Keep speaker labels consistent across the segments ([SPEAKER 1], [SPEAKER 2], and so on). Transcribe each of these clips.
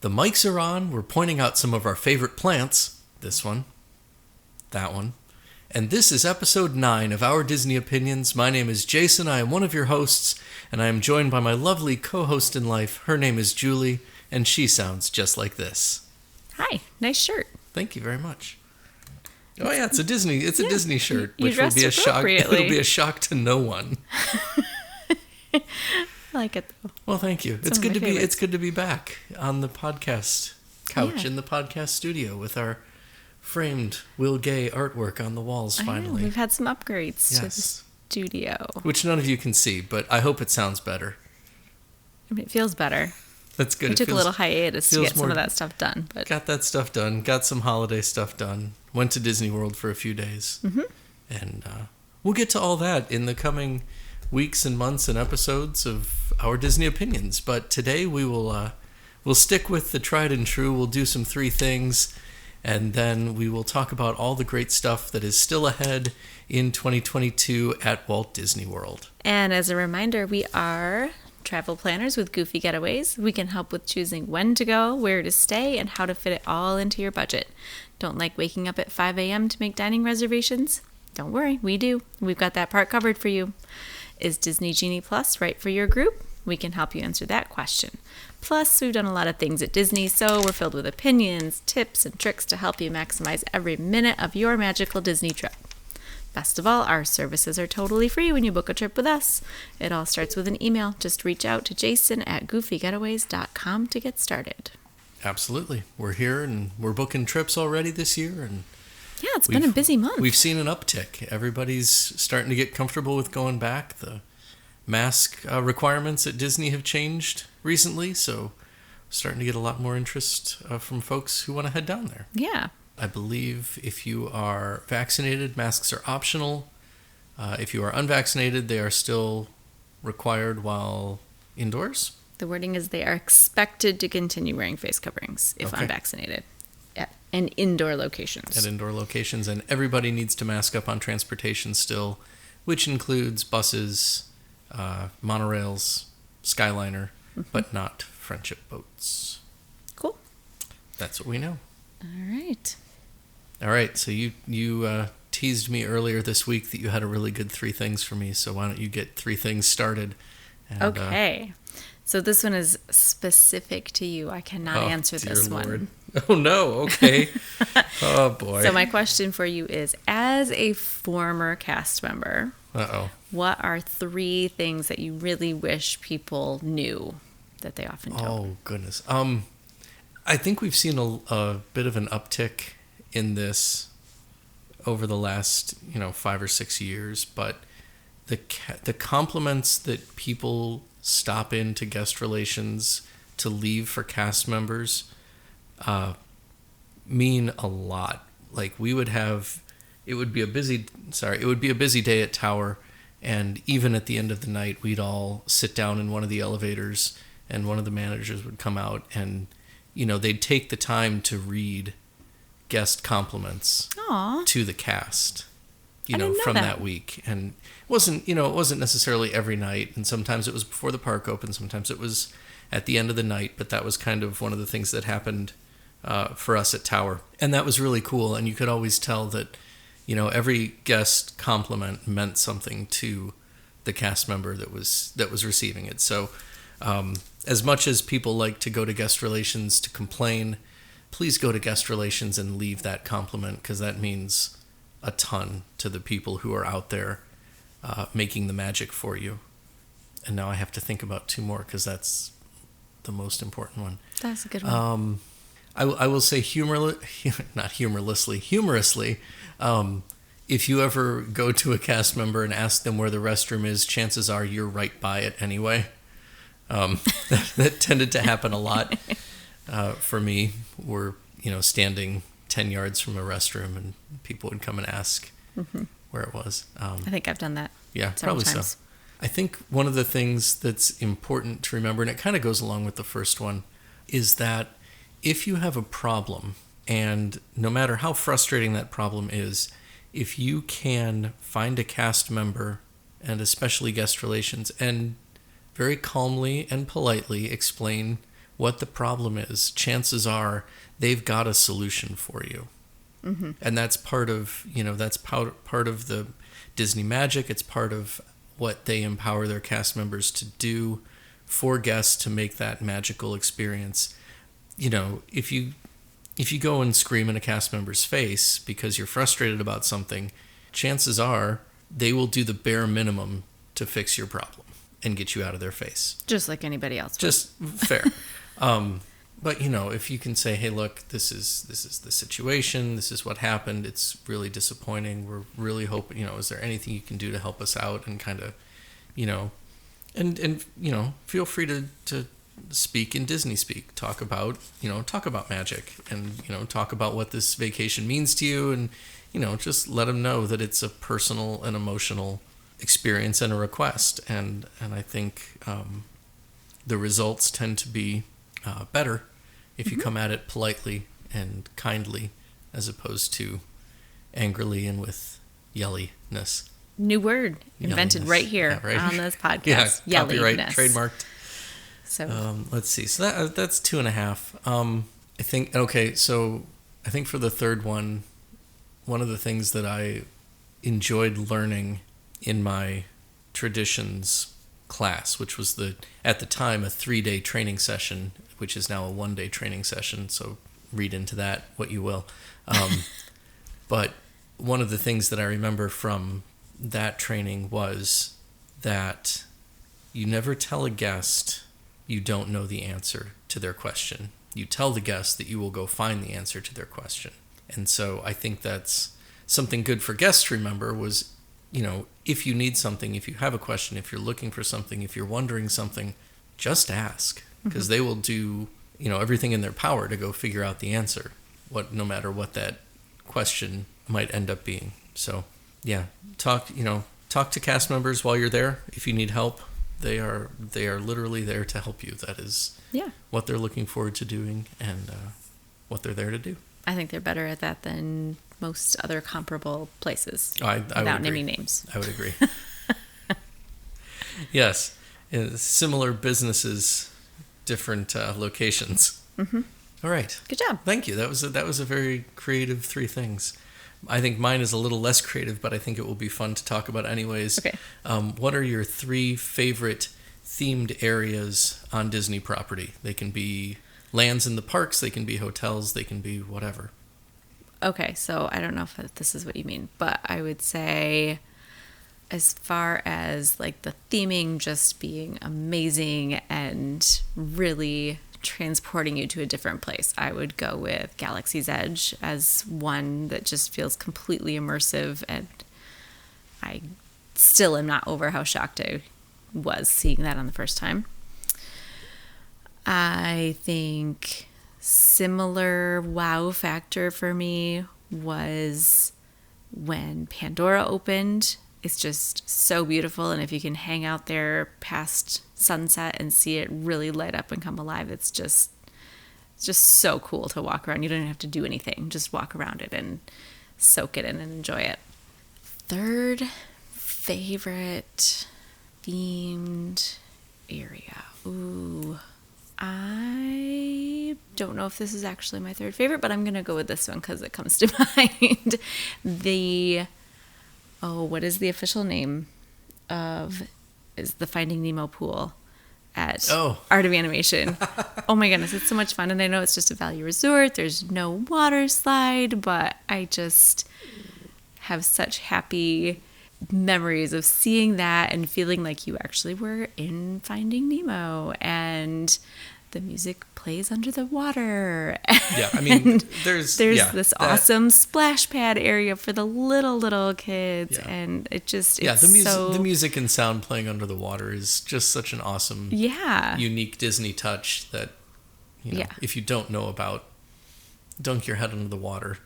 [SPEAKER 1] The mics are on. We're pointing out some of our favorite plants. This one. That one. And this is episode 9 of Our Disney Opinions. My name is Jason. I am one of your hosts, and I am joined by my lovely co-host in life. Her name is Julie, and she sounds just like this.
[SPEAKER 2] Hi, nice shirt.
[SPEAKER 1] Thank you very much. Oh yeah, it's a Disney shirt, which
[SPEAKER 2] you
[SPEAKER 1] will be a shock. It'll be a shock to no one.
[SPEAKER 2] I like it though.
[SPEAKER 1] Well, thank you. It's good to be back on the podcast couch in the podcast studio with our framed Will Gay artwork on the walls. Finally,
[SPEAKER 2] we've had some upgrades to the studio,
[SPEAKER 1] which none of you can see, but I hope it sounds better.
[SPEAKER 2] I mean, it feels better.
[SPEAKER 1] That's good.
[SPEAKER 2] We took a little hiatus to get some of that stuff done. But
[SPEAKER 1] got that stuff done. Got some holiday stuff done. Went to Disney World for a few days. Mm-hmm. And we'll get to all that in the coming weeks and months and episodes of Our Disney Opinions. But today we'll stick with the tried and true. We'll do some 3 things. And then we will talk about all the great stuff that is still ahead in 2022 at Walt Disney World.
[SPEAKER 2] And as a reminder, we are travel planners with Goofy Getaways. We can help with choosing when to go, where to stay, and how to fit it all into your budget. Don't like waking up at 5 a.m. to make dining reservations? Don't worry, we do. We've got that part covered for you. Is Disney Genie Plus right for your group? We can help you answer that question. Plus, we've done a lot of things at Disney, so we're filled with opinions, tips, and tricks to help you maximize every minute of your magical Disney trip. Best of all, our services are totally free when you book a trip with us. It all starts with an email. Just reach out to jason@goofygetaways.com to get started.
[SPEAKER 1] Absolutely. We're here, and we're booking trips already this year. And
[SPEAKER 2] yeah, it's been a busy month.
[SPEAKER 1] We've seen an uptick. Everybody's starting to get comfortable with going back. The mask requirements at Disney have changed recently, so starting to get a lot more interest from folks who want to head down there.
[SPEAKER 2] Yeah.
[SPEAKER 1] I believe if you are vaccinated, masks are optional. If you are unvaccinated, they are still required while indoors.
[SPEAKER 2] The wording is they are expected to continue wearing face coverings if unvaccinated in indoor locations.
[SPEAKER 1] At indoor locations, and everybody needs to mask up on transportation still, which includes buses, monorails, Skyliner, but not friendship boats.
[SPEAKER 2] Cool.
[SPEAKER 1] That's what we know.
[SPEAKER 2] All
[SPEAKER 1] right, so you teased me earlier this week that you had a really good 3 things for me, so why don't you get 3 things started? And,
[SPEAKER 2] okay. So this one is specific to you. I cannot answer this
[SPEAKER 1] Lord.
[SPEAKER 2] one.
[SPEAKER 1] Oh, no. Okay. Oh, boy.
[SPEAKER 2] So my question for you is, as a former cast member, what are 3 things that you really wish people knew that they often don't?
[SPEAKER 1] Oh, goodness. I think we've seen a bit of an uptick in this over the last 5 or 6 years, but the compliments that people stop into guest relations to leave for cast members mean a lot. Like it would be a busy day at Tower, and even at the end of the night we'd all sit down in one of the elevators and one of the managers would come out and they'd take the time to read guest compliments to the cast, from that week. And it wasn't necessarily every night. And sometimes it was before the park opened. Sometimes it was at the end of the night. But that was kind of one of the things that happened for us at Tower. And that was really cool. And you could always tell that, every guest compliment meant something to the cast member that was receiving it. So, as much as people like to go to guest relations to complain, please go to guest relations and leave that compliment, because that means a ton to the people who are out there making the magic for you. And now I have to think about 2 more, because that's the most important one.
[SPEAKER 2] That's a good one.
[SPEAKER 1] I will say humorously, if you ever go to a cast member and ask them where the restroom is, chances are you're right by it anyway. That tended to happen a lot for me. We're standing 10 yards from a restroom and people would come and ask where it was.
[SPEAKER 2] I think I've done that.
[SPEAKER 1] Yeah, probably times. So. I think one of the things that's important to remember, and it kind of goes along with the first one, is that if you have a problem, and no matter how frustrating that problem is, if you can find a cast member, and especially guest relations, and very calmly and politely explain what the problem is, chances are they've got a solution for you. Mm-hmm. And that's part of, that's part of the Disney magic. It's part of what they empower their cast members to do for guests to make that magical experience. If you go and scream in a cast member's face because you're frustrated about something, chances are they will do the bare minimum to fix your problem and get you out of their face.
[SPEAKER 2] Just like anybody else.
[SPEAKER 1] Just fair. But if you can say, hey, look, this is the situation. This is what happened. It's really disappointing. We're really hoping, is there anything you can do to help us out? And kind of, and feel free to speak in Disney speak. Talk about magic and, talk about what this vacation means to you. And, just let them know that it's a personal and emotional experience and a request. And I think the results tend to be better if you come at it politely and kindly as opposed to angrily and with yelliness.
[SPEAKER 2] New word invented right here on this podcast.
[SPEAKER 1] Yeah, copyright,
[SPEAKER 2] Yelliness.
[SPEAKER 1] Trademarked.
[SPEAKER 2] So
[SPEAKER 1] let's see. So that's 2.5. I think, okay, so I think for the third one of the things that I enjoyed learning in my traditions class, which was at the time a 3-day training session, which is now a 1-day training session, so read into that what you will. But one of the things that I remember from that training was that you never tell a guest you don't know the answer to their question. You tell the guest that you will go find the answer to their question. And so I think that's something good for guests to remember was, if you need something, if you have a question, if you're looking for something, if you're wondering something, just ask, because they will do, everything in their power to go figure out the answer, no matter what that question might end up being. So, yeah, talk to cast members while you're there. If you need help, they are literally there to help you. That is what they're looking forward to doing and what they're there to do.
[SPEAKER 2] I think they're better at that than most other comparable places.
[SPEAKER 1] I
[SPEAKER 2] without
[SPEAKER 1] would
[SPEAKER 2] naming names.
[SPEAKER 1] I would agree. Yes. Similar businesses, different locations. Mm-hmm. All right.
[SPEAKER 2] Good job.
[SPEAKER 1] Thank you. That was a very creative 3 things. I think mine is a little less creative, but I think it will be fun to talk about anyways.
[SPEAKER 2] Okay.
[SPEAKER 1] What are your 3 favorite themed areas on Disney property? They can be lands in the parks, they can be hotels, they can be whatever.
[SPEAKER 2] Okay, so I don't know if this is what you mean, but I would say as far as like the theming just being amazing and really transporting you to a different place, I would go with Galaxy's Edge as one that just feels completely immersive, and I still am not over how shocked I was seeing that on the first time. I think similar wow factor for me was when Pandora opened. It's just so beautiful, and if you can hang out there past sunset and see it really light up and come alive, it's just so cool to walk around. You don't even have to do anything, just walk around it and soak it in and enjoy it. Third favorite themed area. Ooh, I don't know if this is actually my third favorite, but I'm going to go with this one because it comes to mind. What is the official name is the Finding Nemo pool at Art of Animation. Oh my goodness, it's so much fun. And I know it's just a value resort. There's no water slide, but I just have such happy memories of seeing that and feeling like you actually were in Finding Nemo, and the music plays under the water.
[SPEAKER 1] Yeah, I mean, there's
[SPEAKER 2] this awesome splash pad area for the little kids, and it just
[SPEAKER 1] the music and sound playing under the water is just such an awesome, unique Disney touch that if you don't know about, dunk your head under the water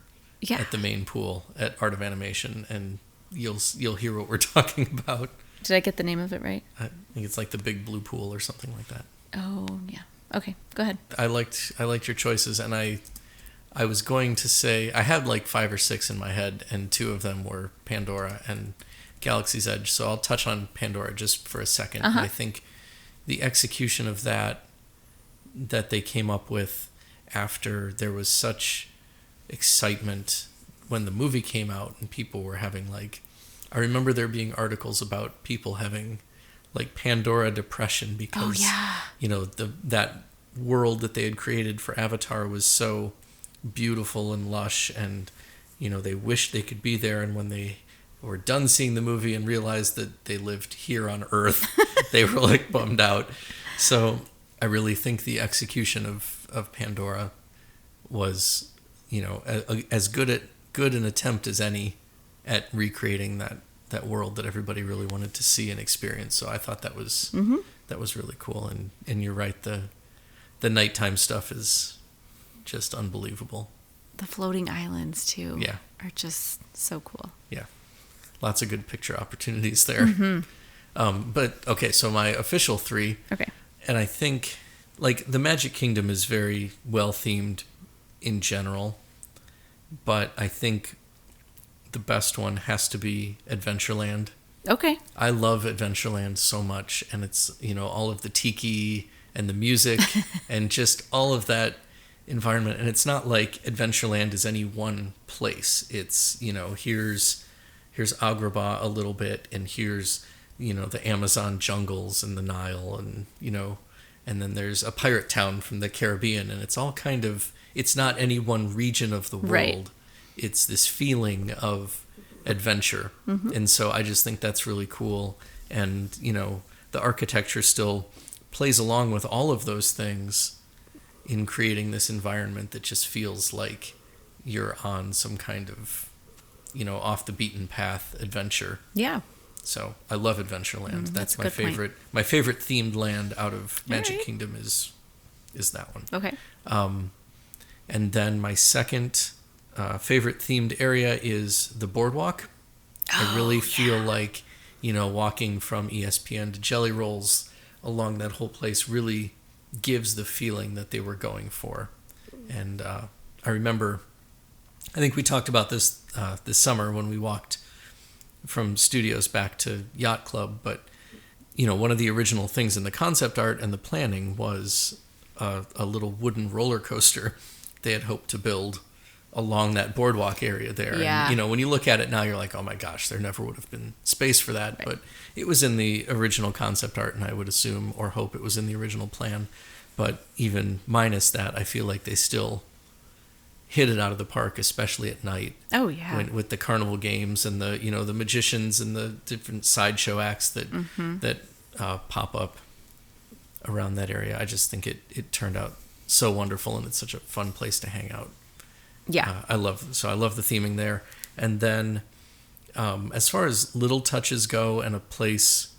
[SPEAKER 1] at the main pool at Art of Animation, and you'll hear what we're talking about.
[SPEAKER 2] Did I get the name of it right?
[SPEAKER 1] I think it's like the Big Blue Pool or something like that.
[SPEAKER 2] Oh yeah. Okay, go ahead.
[SPEAKER 1] I liked your choices, and I was going to say I had like 5 or 6 in my head, and 2 of them were Pandora and Galaxy's Edge. So I'll touch on Pandora just for a second. I think the execution of that that they came up with after there was such excitement when the movie came out and people were having like, I remember there being articles about people having like Pandora depression because, that world that they had created for Avatar was so beautiful and lush, and, they wished they could be there. And when they were done seeing the movie and realized that they lived here on Earth, they were like bummed out. So I really think the execution of Pandora was, as good an attempt as any at recreating that world that everybody really wanted to see and experience. So I thought that was really cool. And you're right, the nighttime stuff is just unbelievable.
[SPEAKER 2] The floating islands too are just so cool.
[SPEAKER 1] Yeah. Lots of good picture opportunities there. But okay, so my official 3.
[SPEAKER 2] Okay.
[SPEAKER 1] And I think like the Magic Kingdom is very well themed in general, but I think the best one has to be Adventureland.
[SPEAKER 2] Okay.
[SPEAKER 1] I love Adventureland so much, and it's, all of the tiki and the music and just all of that environment. And it's not like Adventureland is any one place. It's, here's Agrabah a little bit, and here's, the Amazon jungles and the Nile, and, and then there's a pirate town from the Caribbean, and it's all kind of, it's not any one region of the world.
[SPEAKER 2] Right.
[SPEAKER 1] It's this feeling of adventure. And so I just think that's really cool. And, the architecture still plays along with all of those things in creating this environment that just feels like you're on some kind of, off the beaten path adventure.
[SPEAKER 2] Yeah.
[SPEAKER 1] So I love Adventureland. That's my favorite.
[SPEAKER 2] Point.
[SPEAKER 1] My favorite themed land out of Magic
[SPEAKER 2] right.
[SPEAKER 1] Kingdom is that one.
[SPEAKER 2] Okay.
[SPEAKER 1] And then my second favorite themed area is the boardwalk. I really feel like, walking from ESPN to Jelly Rolls along that whole place really gives the feeling that they were going for. And I remember, I think we talked about this this summer when we walked from studios back to Yacht Club, but one of the original things in the concept art and the planning was a little wooden roller coaster they had hoped to build along that boardwalk area there.
[SPEAKER 2] Yeah.
[SPEAKER 1] And, when you look at it now, you're like, oh my gosh, there never would have been space for that. Right. But it was in the original concept art, and I would assume or hope it was in the original plan. But even minus that, I feel like they still hit it out of the park, especially at night.
[SPEAKER 2] Oh yeah.
[SPEAKER 1] With the carnival games and the the magicians and the different sideshow acts that pop up around that area. I just think it turned out so wonderful, and it's such a fun place to hang out.
[SPEAKER 2] Yeah.
[SPEAKER 1] I love the theming there. And then as far as little touches go, and a place,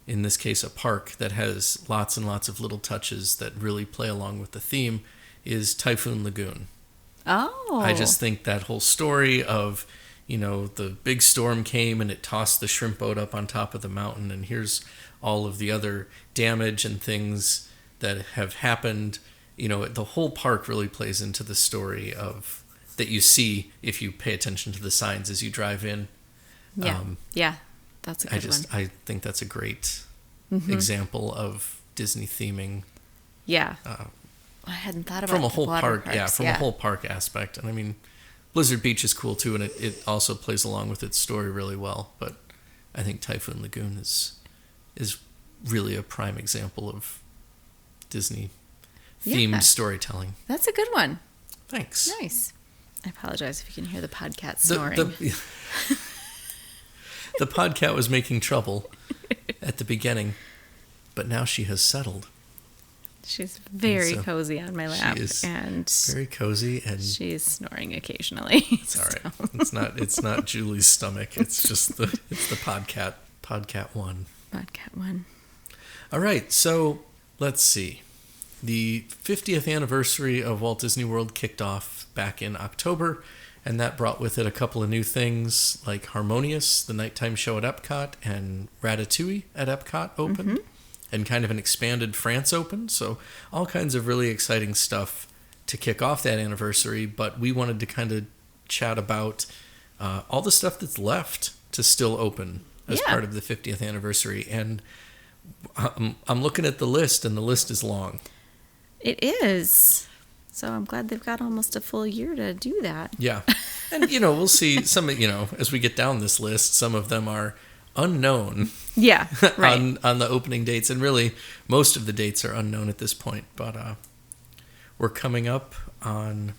[SPEAKER 1] in this case a park, that has lots and lots of little touches that really play along with the theme, is Typhoon Lagoon.
[SPEAKER 2] Oh.
[SPEAKER 1] I just think that whole story of, the big storm came and it tossed the shrimp boat up on top of the mountain, and here's all of the other damage and things that have happened. The whole park really plays into the story of that you see if you pay attention to the signs as you drive in.
[SPEAKER 2] Yeah. That's a good one.
[SPEAKER 1] I think that's a great example of Disney theming.
[SPEAKER 2] Yeah. I hadn't thought about
[SPEAKER 1] from a whole park.
[SPEAKER 2] Parks.
[SPEAKER 1] A whole park aspect. And I mean, Blizzard Beach is cool too, and it also plays along with its story really well. But I think Typhoon Lagoon is really a prime example of Disney themed storytelling.
[SPEAKER 2] That's a good one.
[SPEAKER 1] Thanks.
[SPEAKER 2] Nice. I apologize if you can hear the podcat snoring.
[SPEAKER 1] The podcat was making trouble at the beginning, but now she has settled.
[SPEAKER 2] She's very cozy on my lap.
[SPEAKER 1] She is
[SPEAKER 2] and
[SPEAKER 1] very cozy, and
[SPEAKER 2] she's snoring occasionally.
[SPEAKER 1] It's all right. It's not Julie's stomach. It's just the podcat. Podcat one.
[SPEAKER 2] Podcat one.
[SPEAKER 1] All right. So let's see. The 50th anniversary of Walt Disney World kicked off back in October, and that brought with it a couple of new things like Harmonious, the nighttime show at Epcot, and Ratatouille at Epcot opened, and kind of an expanded France opened. So all kinds of really exciting stuff to kick off that anniversary, but we wanted to kind of chat about all the stuff that's left to still open as part of the 50th anniversary. And I'm looking at the list, and the list is long.
[SPEAKER 2] It is. So I'm glad they've got almost a full year to do that.
[SPEAKER 1] Yeah. And, we'll see some, as we get down this list, some of them are unknown.
[SPEAKER 2] Yeah, right.
[SPEAKER 1] on the opening dates. And really, most of the dates are unknown at this point. But we're coming up on,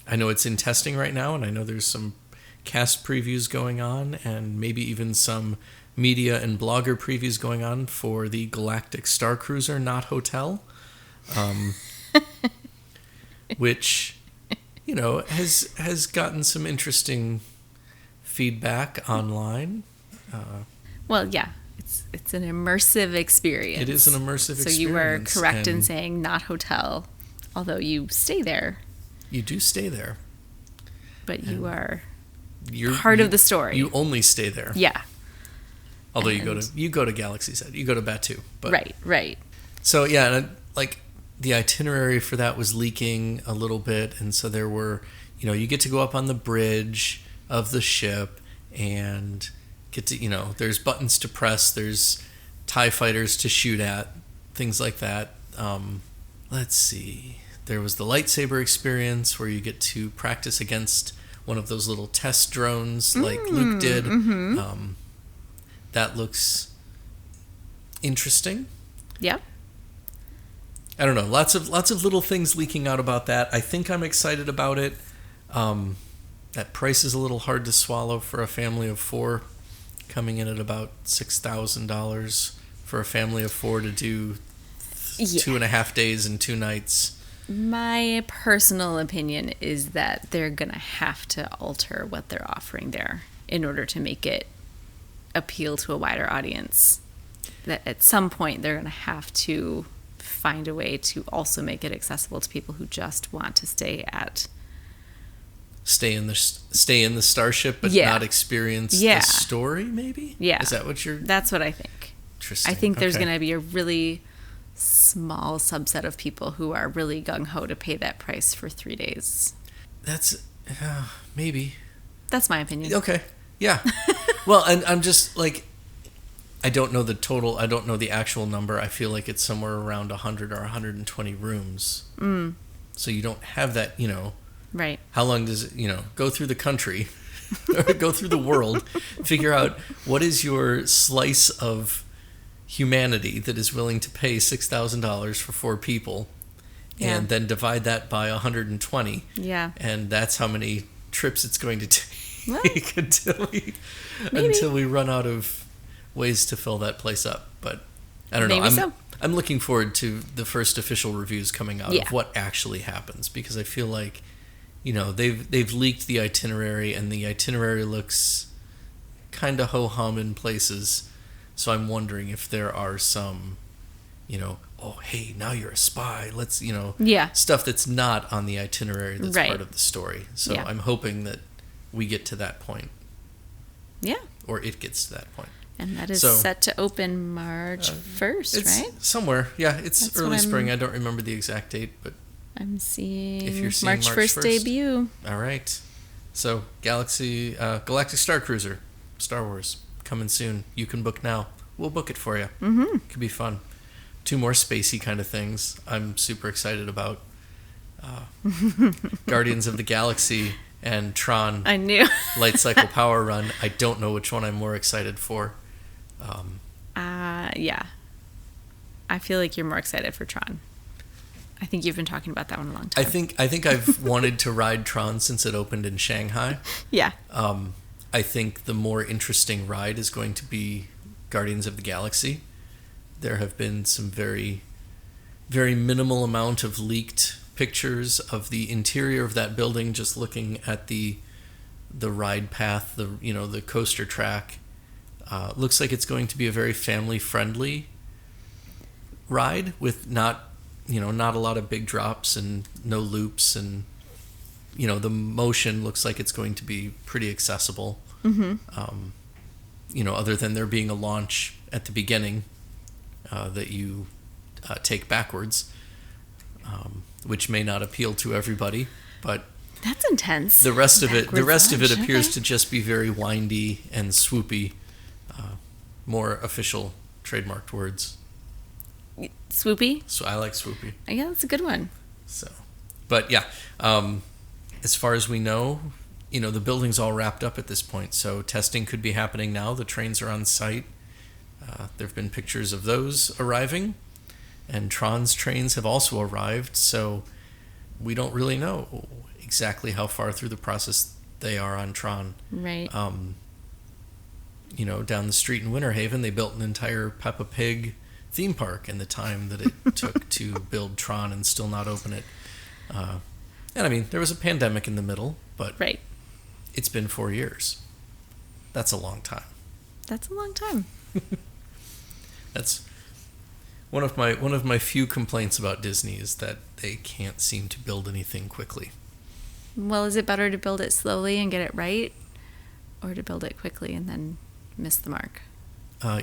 [SPEAKER 1] I know it's in testing right now, and I know there's some cast previews going on, and maybe even some media and blogger previews going on for the Galactic Starcruiser, not hotel. Which, has gotten some interesting feedback online.
[SPEAKER 2] Well, yeah, it's an immersive experience.
[SPEAKER 1] It is an immersive experience.
[SPEAKER 2] So you were correct in saying not hotel, although you stay there.
[SPEAKER 1] You do stay there.
[SPEAKER 2] But you're part of the story.
[SPEAKER 1] You only stay there.
[SPEAKER 2] Yeah.
[SPEAKER 1] Although you go to Galaxy's Edge, you go to Batuu. But,
[SPEAKER 2] right.
[SPEAKER 1] So yeah, and the itinerary for that was leaking a little bit, and so there were, you get to go up on the bridge of the ship and get to, there's buttons to press, there's TIE fighters to shoot at, things like that. Let's see. There was the lightsaber experience where you get to practice against one of those little test drones like Luke did. Mm-hmm. That looks interesting.
[SPEAKER 2] Yeah.
[SPEAKER 1] I don't know. Lots of little things leaking out about that. I think I'm excited about it. That price is a little hard to swallow for a family of 4, coming in at about $6,000 for a family of 4 to do 2.5 days and 2 nights.
[SPEAKER 2] My personal opinion is that they're going to have to alter what they're offering there in order to make it appeal to a wider audience. That at some point they're going to have to find a way to also make it accessible to people who just want to stay in the starship but not experience the story, maybe? Yeah.
[SPEAKER 1] Is that what
[SPEAKER 2] That's what I think.
[SPEAKER 1] Interesting.
[SPEAKER 2] I think there's going to be a really small subset of people who are really gung-ho to pay that price for 3 days.
[SPEAKER 1] That's maybe.
[SPEAKER 2] That's my opinion.
[SPEAKER 1] Okay. Yeah. Well, and I'm just I don't know the total. I don't know the actual number. I feel like it's somewhere around 100 or 120 rooms. So you don't have that,
[SPEAKER 2] Right.
[SPEAKER 1] How long does it, go through the country or go through the world, figure out what is your slice of humanity that is willing to pay $6,000 for 4 people, and then divide that by 120.
[SPEAKER 2] Yeah.
[SPEAKER 1] And that's how many trips it's going to take until we run out of ways to fill that place up. But I don't know.
[SPEAKER 2] Maybe
[SPEAKER 1] I'm looking forward to the first official reviews coming out of what actually happens, because I feel like they've leaked the itinerary, and the itinerary looks kind of ho-hum in places. So I'm wondering if there are some, oh, hey, now you're a spy. Let's, stuff that's not on the itinerary that's part of the story. So I'm hoping that we get to that point. Yeah. Or it gets to that point.
[SPEAKER 2] And that is set to open March 1st,
[SPEAKER 1] it's
[SPEAKER 2] right?
[SPEAKER 1] Somewhere. Yeah, it's early spring. I don't remember the exact date, but
[SPEAKER 2] I'm seeing,
[SPEAKER 1] if you're seeing
[SPEAKER 2] March 1st debut.
[SPEAKER 1] All right. So Galactic Starcruiser, Star Wars, coming soon. You can book now. We'll book it for you. Mm-hmm. Could be fun. 2 more spacey kind of things I'm super excited about. Guardians of the Galaxy and Tron.
[SPEAKER 2] I knew.
[SPEAKER 1] Light Cycle Power Run. I don't know which one I'm more excited for.
[SPEAKER 2] Yeah. I feel like you're more excited for Tron. I think you've been talking about that one a long time.
[SPEAKER 1] I think I've wanted to ride Tron since it opened in Shanghai.
[SPEAKER 2] Yeah.
[SPEAKER 1] I think the more interesting ride is going to be Guardians of the Galaxy. There have been some very, very minimal amount of leaked pictures of the interior of that building, just looking at the ride path, the coaster track. Looks like it's going to be a very family-friendly ride with not a lot of big drops and no loops, and the motion looks like it's going to be pretty accessible. Mm-hmm. Other than there being a launch at the beginning that you take backwards, which may not appeal to everybody, but
[SPEAKER 2] that's intense.
[SPEAKER 1] The rest of it appears to just be very windy and swoopy. More official trademarked words.
[SPEAKER 2] Swoopy?
[SPEAKER 1] So I like Swoopy.
[SPEAKER 2] Yeah, that's a good one.
[SPEAKER 1] So, but yeah, as far as we know, the building's all wrapped up at this point. So testing could be happening now. The trains are on site. There have been pictures of those arriving, and Tron's trains have also arrived. So we don't really know exactly how far through the process they are on Tron.
[SPEAKER 2] Right.
[SPEAKER 1] Down the street in Winter Haven, they built an entire Peppa Pig theme park in the time that it took to build Tron and still not open it. And I mean, there was a pandemic in the middle, but
[SPEAKER 2] right.
[SPEAKER 1] It's been 4 years. That's a long time.
[SPEAKER 2] That's a long time.
[SPEAKER 1] That's one of my few complaints about Disney is that they can't seem to build anything quickly.
[SPEAKER 2] Well, is it better to build it slowly and get it right, or to build it quickly and then miss the mark?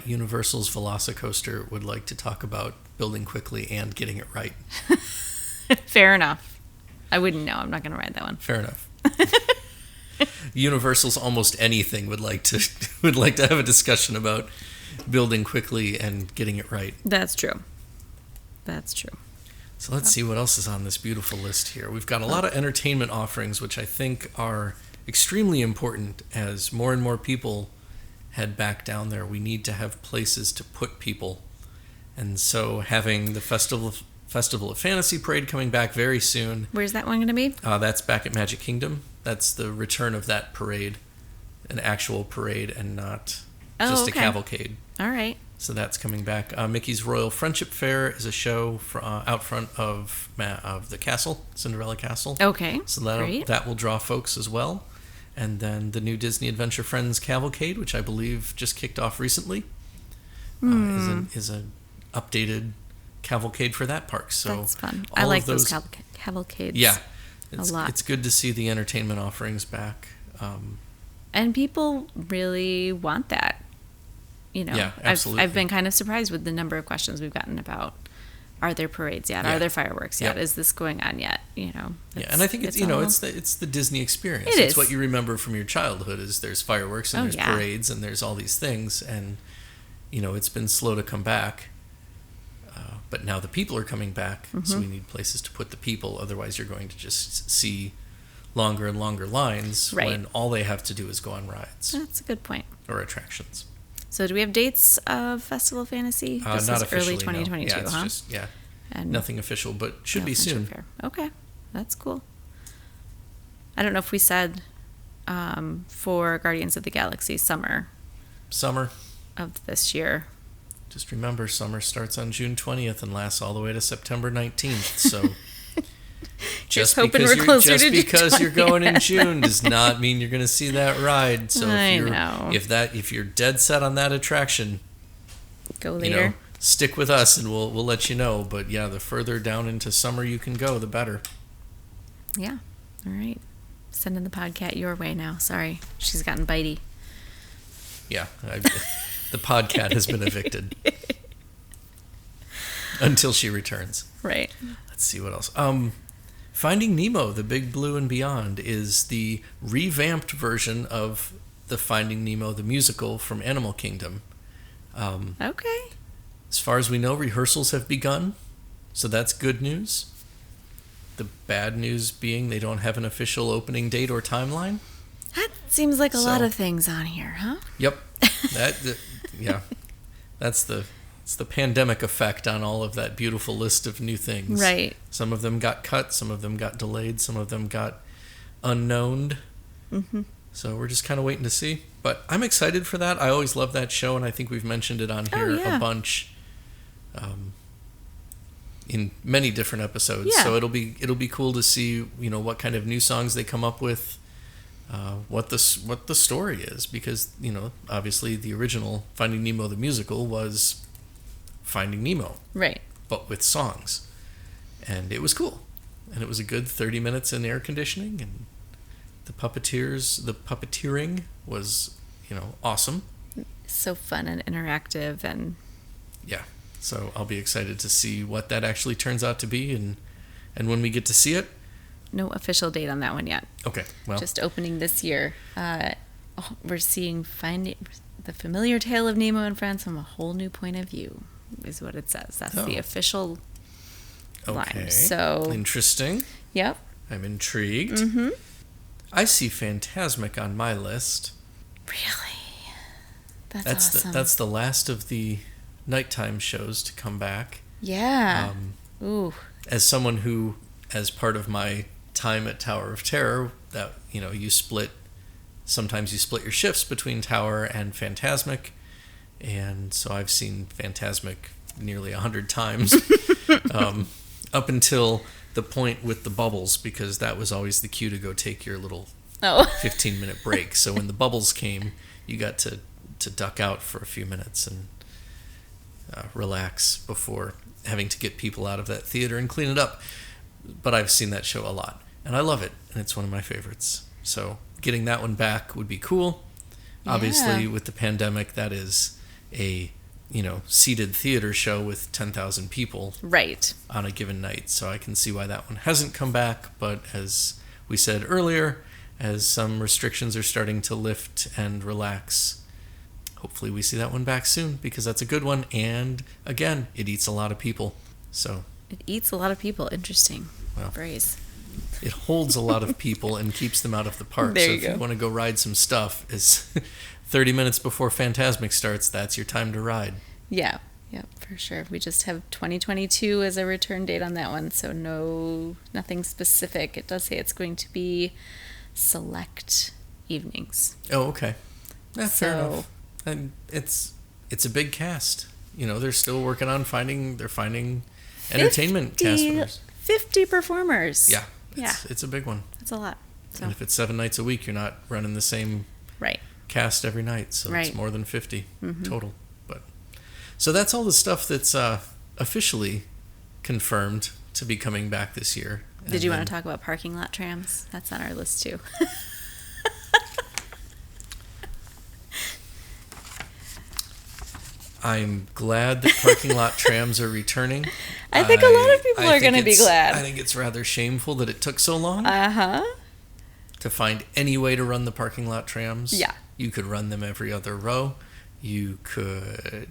[SPEAKER 1] Universal's Velocicoaster would like to talk about building quickly and getting it right.
[SPEAKER 2] Fair enough. I wouldn't know. I'm not going to ride that one.
[SPEAKER 1] Fair enough. Universal's Almost Anything would like to have a discussion about building quickly and getting it right.
[SPEAKER 2] That's true.
[SPEAKER 1] So let's see what else is on this beautiful list here. We've got a lot of entertainment offerings, which I think are extremely important as more and more people head back down there. We need to have places to put people. And so having the Festival of Fantasy Parade coming back very soon.
[SPEAKER 2] Where's that one going to be?
[SPEAKER 1] That's back at Magic Kingdom. That's the return of that parade, an actual parade and not just a cavalcade.
[SPEAKER 2] All right.
[SPEAKER 1] So that's coming back. Mickey's Royal Friendship Fair is a show out front of the castle, Cinderella Castle.
[SPEAKER 2] Okay.
[SPEAKER 1] So
[SPEAKER 2] great.
[SPEAKER 1] That will draw folks as well. And then the new Disney Adventure Friends Cavalcade, which I believe just kicked off recently, is an updated cavalcade for that park. So
[SPEAKER 2] that's fun. I like those cavalcades.
[SPEAKER 1] Yeah.
[SPEAKER 2] A lot.
[SPEAKER 1] It's good to see the entertainment offerings back.
[SPEAKER 2] And people really want that.
[SPEAKER 1] Yeah, absolutely.
[SPEAKER 2] I've been kind of surprised with the number of questions we've gotten about, are there parades yet?
[SPEAKER 1] Yeah.
[SPEAKER 2] Are there fireworks yet?
[SPEAKER 1] Yeah.
[SPEAKER 2] Is this going on yet?
[SPEAKER 1] Yeah, and I think it's the Disney experience. It's what you remember from your childhood is there's fireworks and there's parades and there's all these things, and it's been slow to come back. But now the people are coming back, so we need places to put the people. Otherwise, you're going to just see longer and longer lines when all they have to do is go on rides.
[SPEAKER 2] That's a good point.
[SPEAKER 1] Or attractions.
[SPEAKER 2] So do we have dates of Festival Fantasy? This
[SPEAKER 1] not
[SPEAKER 2] is
[SPEAKER 1] officially,
[SPEAKER 2] early 2022,
[SPEAKER 1] no. Yeah, it's just,
[SPEAKER 2] and
[SPEAKER 1] nothing official, but should be soon.
[SPEAKER 2] Fair. Okay, that's cool. I don't know if we said for Guardians of the Galaxy summer of this year.
[SPEAKER 1] Just remember, summer starts on June 20th and lasts all the way to September 19th. So just because you're going in June does not mean you're going to see that ride. So if you're dead set on that attraction,
[SPEAKER 2] go later.
[SPEAKER 1] Stick with us and we'll let you know. But yeah, the further down into summer you can go, the better.
[SPEAKER 2] Yeah. All right. Sending the podcat your way now. Sorry, she's gotten bitey.
[SPEAKER 1] Yeah. The podcat has been evicted until she returns.
[SPEAKER 2] Right.
[SPEAKER 1] Let's see what else. Finding Nemo, The Big Blue and Beyond is the revamped version of the Finding Nemo, the musical from Animal Kingdom.
[SPEAKER 2] Okay.
[SPEAKER 1] As far as we know, rehearsals have begun, so that's good news. The bad news being they don't have an official opening date or timeline.
[SPEAKER 2] That seems like a lot of things on here, huh?
[SPEAKER 1] Yep. That's the pandemic effect on all of that beautiful list of new things.
[SPEAKER 2] Right.
[SPEAKER 1] Some of them got cut, some of them got delayed, some of them got unknowned.
[SPEAKER 2] Mm-hmm.
[SPEAKER 1] So we're just kind of waiting to see. But I'm excited for that. I always love that show, and I think we've mentioned it on here a bunch in many different episodes.
[SPEAKER 2] Yeah.
[SPEAKER 1] So it'll be cool to see what kind of new songs they come up with. What the story is, because obviously the original Finding Nemo the musical was Finding Nemo,
[SPEAKER 2] right?
[SPEAKER 1] But with songs, and it was cool, and it was a good 30 minutes in air conditioning, and the puppeteering was awesome.
[SPEAKER 2] So fun and interactive, and
[SPEAKER 1] yeah. So I'll be excited to see what that actually turns out to be, and when we get to see it.
[SPEAKER 2] No official date on that one yet.
[SPEAKER 1] Okay, well.
[SPEAKER 2] Just opening this year. We're seeing the familiar tale of Nemo and friends from a whole new point of view. is what it says. That's
[SPEAKER 1] Oh.
[SPEAKER 2] the official
[SPEAKER 1] Okay.
[SPEAKER 2] line. So,
[SPEAKER 1] Interesting.
[SPEAKER 2] yep.
[SPEAKER 1] I'm intrigued.
[SPEAKER 2] Mm-hmm.
[SPEAKER 1] I see Fantasmic on my list.
[SPEAKER 2] Really? That's awesome.
[SPEAKER 1] That's the last of the nighttime shows to come back.
[SPEAKER 2] Yeah. Ooh.
[SPEAKER 1] As someone who, as part of my time at Tower of Terror, that sometimes you split your shifts between Tower and Fantasmic, and so I've seen Fantasmic nearly 100 times, up until the point with the bubbles, because that was always the cue to go take your little 15-minute break. So when the bubbles came, you got to duck out for a few minutes and relax before having to get people out of that theater and clean it up. But I've seen that show a lot, and I love it, and it's one of my favorites. So getting that one back would be cool. Yeah. Obviously, with the pandemic, that is a seated theater show with 10,000 people
[SPEAKER 2] right
[SPEAKER 1] on a given night. So I can see why that one hasn't come back. But as we said earlier, as some restrictions are starting to lift and relax, hopefully we see that one back soon, because that's a good one. And again, it eats a lot of people. So
[SPEAKER 2] it eats a lot of people. Interesting phrase.
[SPEAKER 1] It holds a lot of people and keeps them out of the park.
[SPEAKER 2] There
[SPEAKER 1] so
[SPEAKER 2] you
[SPEAKER 1] if
[SPEAKER 2] go.
[SPEAKER 1] you want to go ride some stuff, is 30 minutes before Fantasmic starts, that's your time to ride.
[SPEAKER 2] Yeah, for sure. We just have 2022 as a return date on that one, so nothing specific. It does say it's going to be select evenings.
[SPEAKER 1] Oh, okay. Yeah, fair enough. And it's a big cast. They're still working on finding entertainment cast members.
[SPEAKER 2] 50 performers.
[SPEAKER 1] Yeah. It's a big one.
[SPEAKER 2] That's a lot. So.
[SPEAKER 1] And if it's 7 nights a week, you're not running the same cast every night. So it's more than 50 total. So that's all the stuff that's officially confirmed to be coming back this year.
[SPEAKER 2] Did you want to talk about parking lot trams? That's on our list too.
[SPEAKER 1] I'm glad that parking lot trams are returning.
[SPEAKER 2] I think a lot of people are going to be glad.
[SPEAKER 1] I think it's rather shameful that it took so long to find any way to run the parking lot trams.
[SPEAKER 2] Yeah.
[SPEAKER 1] You could run them every other row. You could,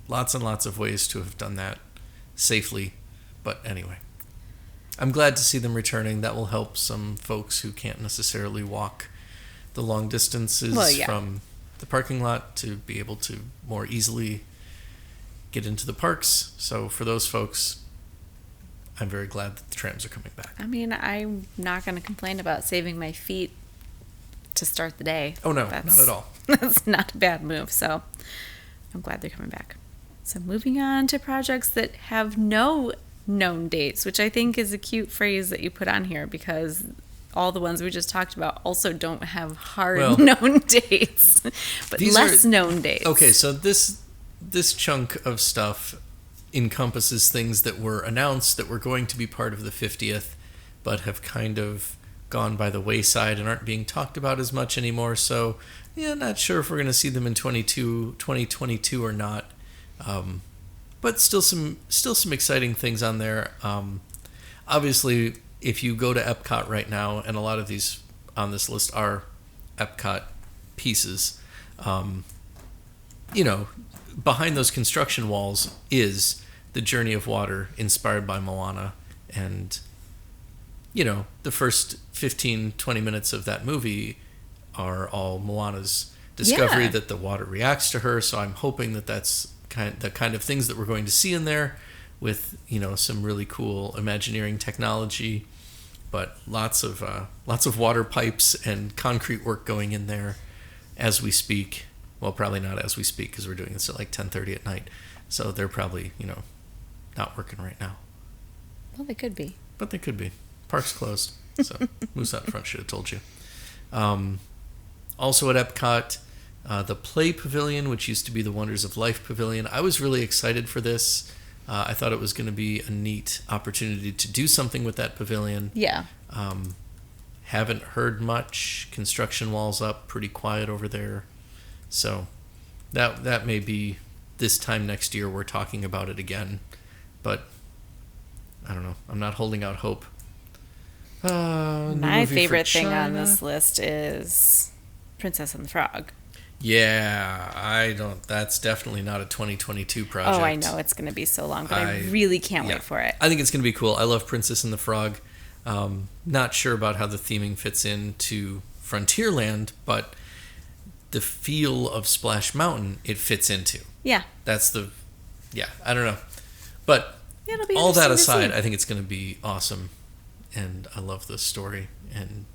[SPEAKER 1] lots and lots of ways to have done that safely. But anyway, I'm glad to see them returning. That will help some folks who can't necessarily walk the long distances from the parking lot to be able to more easily get into the parks. So for those folks, I'm very glad that the trams are coming back.
[SPEAKER 2] I mean, I'm not going to complain about saving my feet to start the day.
[SPEAKER 1] Oh, no, not at all.
[SPEAKER 2] That's not a bad move, so I'm glad they're coming back. So moving on to projects that have no known dates, which I think is a cute phrase that you put on here, because all the ones we just talked about also don't have hard known dates, but less known dates.
[SPEAKER 1] Okay, so this chunk of stuff encompasses things that were announced that were going to be part of the 50th, but have kind of gone by the wayside and aren't being talked about as much anymore. So, not sure if we're going to see them in 2022 or not. But still some exciting things on there. Obviously, if you go to Epcot right now, and a lot of these on this list are Epcot pieces, behind those construction walls is the Journey of Water inspired by Moana. And, the first 15, 20 minutes of that movie are all Moana's discovery that the water reacts to her. So I'm hoping that that's the kind of things that we're going to see in there with, some really cool Imagineering technology, but lots of water pipes and concrete work going in there as we speak. Well, probably not as we speak, because we're doing this at like 10:30 at night. So they're probably, not working right now.
[SPEAKER 2] Well, they could be.
[SPEAKER 1] But they could be. Park's closed. So Moose out front should have told you. Also at Epcot, the Play Pavilion, which used to be the Wonders of Life Pavilion. I was really excited for this. I thought it was going to be a neat opportunity to do something with that pavilion.
[SPEAKER 2] Yeah.
[SPEAKER 1] Haven't heard much. Construction walls up, pretty quiet over there. So that may be this time next year we're talking about it again. But I don't know. I'm not holding out hope.
[SPEAKER 2] My favorite thing on this list is Princess and the Frog.
[SPEAKER 1] Yeah, that's definitely not a 2022 project.
[SPEAKER 2] Oh, I know. It's going to be so long, but I really can't wait for it.
[SPEAKER 1] I think it's going to be cool. I love Princess and the Frog. Not sure about how the theming fits into Frontierland, but the feel of Splash Mountain it fits into.
[SPEAKER 2] Yeah.
[SPEAKER 1] I don't know. But
[SPEAKER 2] It'll be
[SPEAKER 1] all that
[SPEAKER 2] interesting to
[SPEAKER 1] aside,
[SPEAKER 2] see.
[SPEAKER 1] I think it's going to be awesome. And I love this story and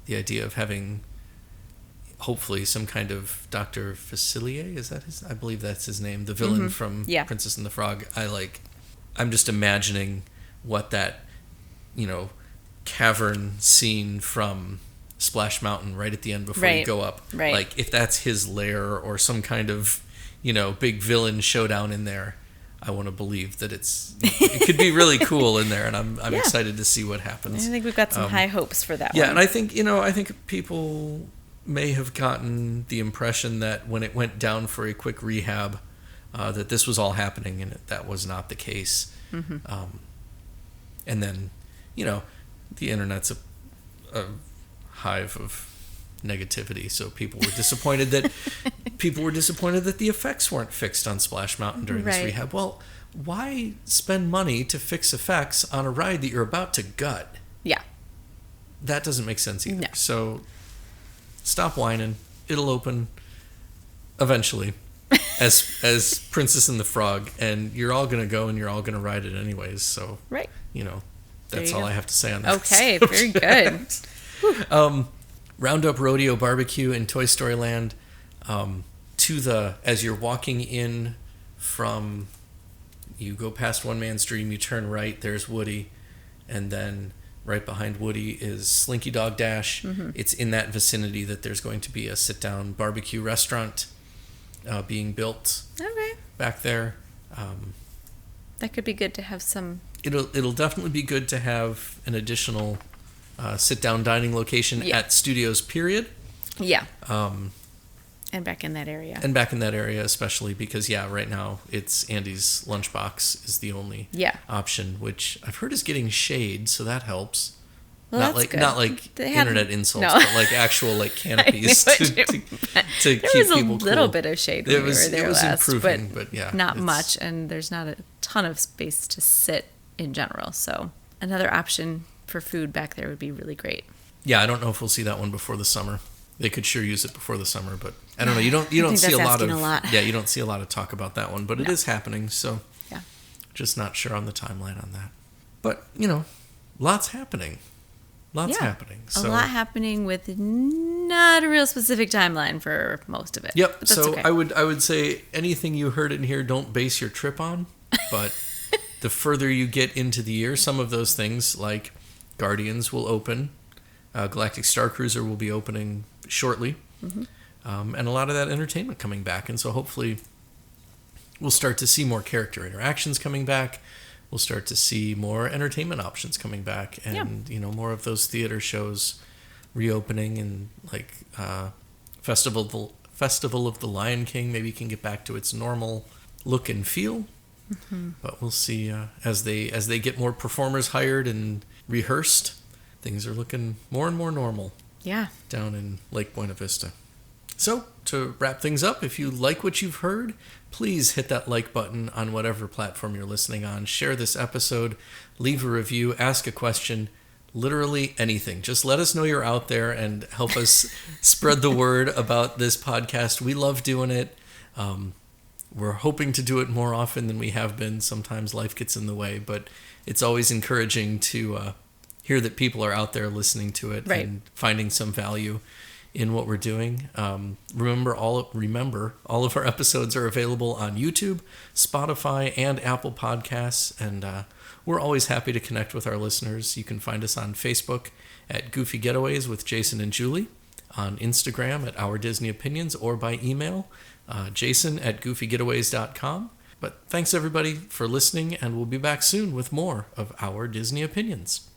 [SPEAKER 1] the idea of having hopefully some kind of Dr. Facilier, is that his? I believe that's his name, the villain from Princess and the Frog. I'm just imagining what that, cavern scene from Splash Mountain right at the end before you go up.
[SPEAKER 2] Right.
[SPEAKER 1] Like if that's his lair or some kind of, big villain showdown in there. I want to believe that it could be really cool in there, and I'm excited to see what happens.
[SPEAKER 2] I think we've got some high hopes for that one.
[SPEAKER 1] Yeah, and I think people may have gotten the impression that when it went down for a quick rehab, that this was all happening, and that was not the case. Mm-hmm. And then, the internet's a hive of negativity, so people were disappointed that the effects weren't fixed on Splash Mountain during this rehab. Well, why spend money to fix effects on a ride that you're about to gut?
[SPEAKER 2] Yeah.
[SPEAKER 1] That doesn't make sense either.
[SPEAKER 2] No.
[SPEAKER 1] So stop whining. It'll open eventually as Princess and the Frog, and you're all going to go and you're all going to ride it anyways. So, that's all I have to say on that.
[SPEAKER 2] Okay, very good.
[SPEAKER 1] Roundup Rodeo Barbecue in Toy Story Land, as you're walking in from, you go past One Man's Dream, you turn right, there's Woody, and then right behind Woody is Slinky Dog Dash. Mm-hmm. It's in that vicinity that there's going to be a sit-down barbecue restaurant being built back there.
[SPEAKER 2] That could be good to have some...
[SPEAKER 1] It'll definitely be good to have an additional sit-down dining location at Studios, period.
[SPEAKER 2] Yeah. And back in that area.
[SPEAKER 1] Especially because, right now it's Andy's Lunchbox is the only option, which I've heard is getting shade, so that helps.
[SPEAKER 2] Well,
[SPEAKER 1] not like internet insults, but like actual canopies to keep people cool.
[SPEAKER 2] There was a little bit of shade when we were there last,
[SPEAKER 1] improving, but
[SPEAKER 2] not much, and there's not a ton of space to sit in general. So another option for food back there would be really great.
[SPEAKER 1] Yeah, I don't know if we'll see that one before the summer. They could sure use it before the summer, but I don't know. You don't see a lot. You don't see a lot of talk about that one, but it is happening. So just not sure on the timeline on that. But lots happening. So,
[SPEAKER 2] a lot happening with not a real specific timeline for most of it.
[SPEAKER 1] Yep. So okay. I would say anything you heard in here, don't base your trip on. But the further you get into the year, some of those things like Guardians will open. Galactic Starcruiser will be opening shortly. Mm-hmm. And a lot of that entertainment coming back. And so hopefully we'll start to see more character interactions coming back. We'll start to see more entertainment options coming back. And, more of those theater shows reopening, and like Festival of the Lion King maybe can get back to its normal look and feel. Mm-hmm. But we'll see as they get more performers hired and rehearsed, things are looking more and more normal.
[SPEAKER 2] Yeah. Down
[SPEAKER 1] in Lake Buena Vista. So, to wrap things up, if you like what you've heard, please hit that like button on whatever platform you're listening on. Share this episode, leave a review, ask a question, literally anything. Just let us know you're out there and help us spread the word about this podcast. We love doing it. We're hoping to do it more often than we have been. Sometimes life gets in the way, but it's always encouraging to hear that people are out there listening to it and finding some value in what we're doing. Remember, all of our episodes are available on YouTube, Spotify, and Apple Podcasts, and we're always happy to connect with our listeners. You can find us on Facebook at Goofy Getaways with Jason and Julie, on Instagram at Our Disney Opinions, or by email, jason@goofygetaways.com. But thanks everybody for listening, and we'll be back soon with more of Our Disney Opinions.